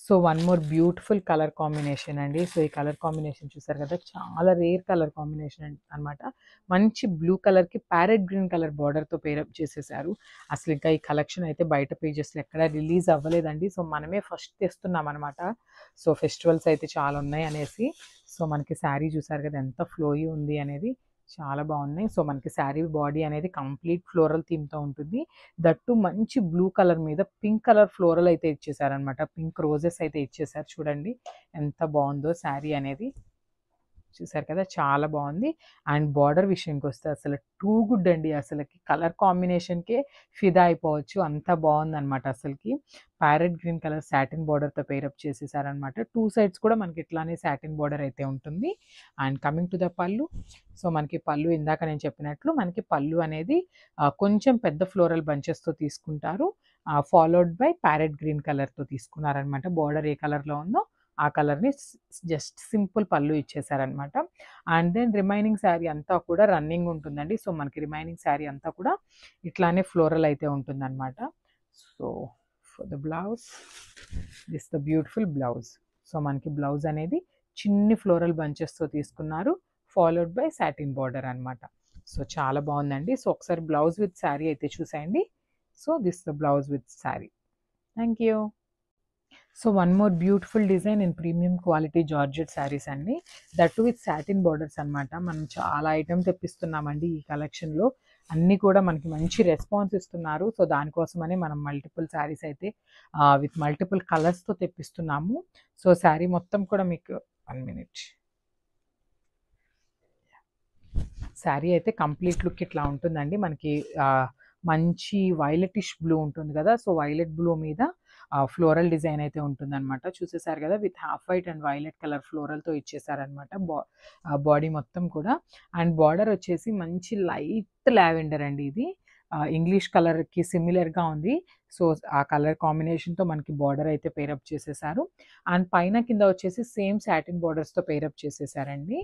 So one more beautiful colour combination అండి. So ఈ colour combination చూసారు కదా, చాలా రేర్ కలర్ కాంబినేషన్ అనమాట. మంచి బ్లూ కలర్కి ప్యారెట్ గ్రీన్ కలర్ బార్డర్తో పేరప్ చేసేసారు. అసలు ఇంకా ఈ కలెక్షన్ అయితే బయట పేజెస్లో ఎక్కడ రిలీజ్ అవ్వలేదండి. సో మనమే ఫస్ట్ తెస్తున్నాం అనమాట. సో ఫెస్టివల్స్ అయితే చాలా ఉన్నాయి అనేసి. సో మనకి శారీ చూసారు కదా ఎంత ఫ్లోయీ ఉంది అనేది, చాలా బాగున్నాయి. సో మనకి శారీ బాడీ అనేది కంప్లీట్ ఫ్లోరల్ థీమ్తో ఉంటుంది. దట్టు మంచి బ్లూ కలర్ మీద పింక్ కలర్ ఫ్లోరల్ అయితే ఇచ్చేసారనమాట. పింక్ రోజెస్ అయితే ఇచ్చేసారు. చూడండి ఎంత బాగుందో శారీ అనేది. చూసారు కదా, చాలా బాగుంది. అండ్ బార్డర్ విషయానికి వస్తే అసలు టూ గుడ్ అండి. అసలుకి కలర్ కాంబినేషన్కే ఫిదా అయిపోవచ్చు, అంత బాగుందన్నమాట. అసలుకి ప్యారెట్ గ్రీన్ కలర్ సాటిన్ బార్డర్తో పేరప్ చేసేసారనమాట. టూ సైడ్స్ కూడా మనకి ఇట్లానే సాటిన్ బార్డర్ అయితే ఉంటుంది. And coming to the pallu. So మనకి పళ్ళు ఇందాక నేను చెప్పినట్లు మనకి పళ్ళు అనేది కొంచెం పెద్ద ఫ్లోరల్ బంచెస్తో తీసుకుంటారు. ఫాలోడ్ బై ప్యారెట్ గ్రీన్ కలర్తో తీసుకున్నారనమాట. బార్డర్ ఏ కలర్లో ఉందో ఆ కలర్ని జస్ట్ సింపుల్ పళ్ళు ఇచ్చేసారనమాట. అండ్ దెన్ రిమైనింగ్ శారీ అంతా కూడా రన్నింగ్ ఉంటుందండి. సో మనకి రిమైనింగ్ శారీ అంతా కూడా ఇట్లానే ఫ్లోరల్ అయితే ఉంటుందన్నమాట. So for the blouse, this the beautiful blouse. So మనకి బ్లౌజ్ అనేది చిన్ని ఫ్లోరల్ బంచెస్తో తీసుకున్నారు, ఫాలోడ్ బై సాటిన్ బార్డర్ అనమాట. సో చాలా బాగుందండి. సో ఒకసారి బ్లౌజ్ విత్ శారీ అయితే చూసేయండి. So this the blouse with sari. Thank you. So one more beautiful design in premium quality georgette saris అండి. దట్ విత్ సాటిన్ బార్డర్స్ అనమాట. మనం చాలా ఐటమ్ తెప్పిస్తున్నామండి ఈ కలెక్షన్లో. అన్నీ కూడా మనకి మంచి రెస్పాన్స్ ఇస్తున్నారు. సో దానికోసమని మనం మల్టిపుల్ శారీస్ అయితే విత్ మల్టిపుల్ కలర్స్తో తెప్పిస్తున్నాము. సో శారీ మొత్తం కూడా మీకు 1 minute. శారీ అయితే కంప్లీట్ లుక్ ఇట్లా ఉంటుందండి. మనకి మంచి వైలెటిష్ బ్లూ ఉంటుంది కదా, సో వైలెట్ బ్లూ మీద ఫ్లోరల్ డిజైన్ అయితే ఉంటుందన్నమాట. చూసేసారు కదా, with half white and violet colour ఫ్లోరల్తో ఇచ్చేసారనమాట బాడీ మొత్తం కూడా. అండ్ బార్డర్ వచ్చేసి మంచి లైట్ లావెండర్ అండి. ఇది ఇంగ్లీష్ కలర్కి సిమిలర్గా ఉంది. సో ఆ కలర్ కాంబినేషన్తో మనకి బార్డర్ అయితే పేరప్ చేసేసారు. అండ్ పైన కింద వచ్చేసి సేమ్ సాటిన్ బార్డర్స్తో పేరప్ చేసేసారండి.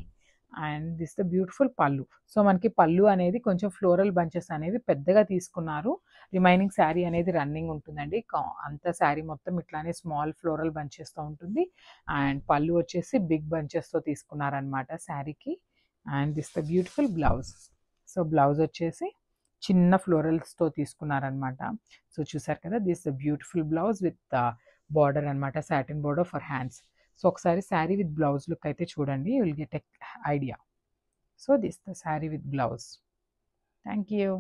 And this the beautiful pallu. So మనకి పళ్ళు అనేది కొంచెం ఫ్లోరల్ బంచెస్ అనేవి పెద్దగా తీసుకున్నారు. రిమైనింగ్ శారీ అనేది రన్నింగ్ ఉంటుందండి. అంత శారీ మొత్తం ఇట్లానే స్మాల్ ఫ్లోరల్ బంచెస్తో ఉంటుంది. అండ్ పళ్ళు వచ్చేసి బిగ్ బంచెస్తో తీసుకున్నారనమాట శారీకి. And this the beautiful blouse. So blouse వచ్చేసి చిన్న ఫ్లోరల్స్తో తీసుకున్నారనమాట. సో చూసారు కదా, this the beautiful blouse with border అనమాట, satin border for hands. So ఒకసారి శారీ విత్ బ్లౌజ్ లుక్ అయితే చూడండి, you will get a idea. So this the sari with blouse. Thank you.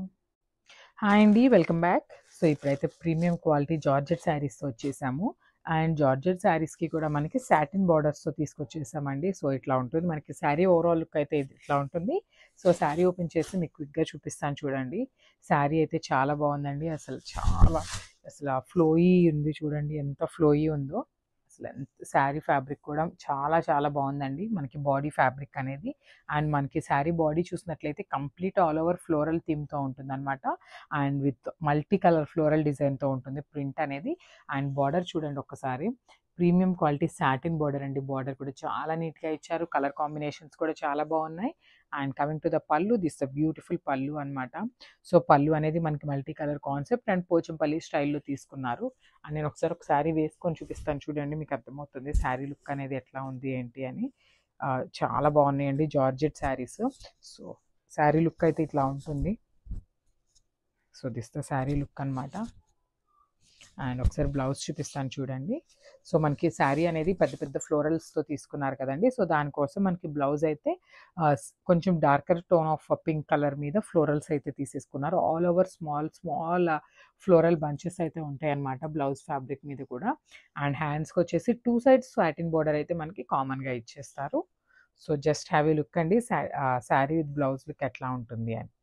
Hi అండి, వెల్కమ్ బ్యాక్. సో ఇప్పుడైతే premium quality georgette శారీస్తో వచ్చేసాము. And georgette శారీస్కి కూడా మనకి సాటిన్ బార్డర్స్తో తీసుకొచ్చేసామండి. సో ఇట్లా ఉంటుంది మనకి శారీ ఓవరాల్ లుక్ అయితే ఇట్లా ఉంటుంది. సో శారీ ఓపెన్ చేసి మీకు క్విక్గా చూపిస్తాను చూడండి. శారీ అయితే చాలా బాగుందండి. అసలు ఫ్లోయీ ఉంది చూడండి, ఎంత ఫ్లోయీ ఉందో. అసలు శారీ ఫ్యాబ్రిక్ కూడా చాలా చాలా బాగుందండి, మనకి బాడీ ఫ్యాబ్రిక్ అనేది. అండ్ మనకి శారీ బాడీ చూసినట్లయితే కంప్లీట్ ఆల్ ఓవర్ ఫ్లోరల్ థీమ్తో ఉంటుంది అనమాట. And with multi colour floral డిజైన్తో ఉంటుంది ప్రింట్ అనేది. అండ్ బార్డర్ చూడండి ఒక్కసారి, ప్రీమియం క్వాలిటీ సాటిన్ బార్డర్ అండి. బార్డర్ కూడా చాలా నీట్గా ఇచ్చారు, కలర్ కాంబినేషన్స్ కూడా చాలా బాగున్నాయి. And coming to the pallu, this the beautiful pallu అనమాట. సో పళ్ళు అనేది మనకి multi colour concept and Pochampally స్టైల్లో తీసుకున్నారు. అండ్ నేను ఒకసారి ఒక శారీ వేసుకొని చూపిస్తాను చూడండి, మీకు అర్థమవుతుంది శారీ లుక్ అనేది ఎట్లా ఉంది ఏంటి అని. చాలా బాగున్నాయండి georgette saris. So sari look అయితే ఇట్లా ఉంటుంది. So this the sari look అనమాట. అండ్ ఒకసారి బ్లౌజ్ చూపిస్తాను చూడండి. సో మనకి శారీ అనేది పెద్ద పెద్ద ఫ్లోరల్స్తో తీసుకున్నారు కదండి. సో దానికోసం మనకి బ్లౌజ్ అయితే కొంచెం darker tone of pink colour మీద ఫ్లోరల్స్ అయితే తీసేసుకున్నారు. All over small small floral bunches అయితే ఉంటాయి అన్నమాట బ్లౌజ్ ఫ్యాబ్రిక్ మీద కూడా. అండ్ హ్యాండ్స్కి వచ్చేసి టూ సైడ్స్ సాటిన్ బార్డర్ అయితే మనకి కామన్గా ఇచ్చేస్తారు. So just have a look అండి శారీ విత్ బ్లౌజ్ లుక్ ఎట్లా ఉంటుంది అని.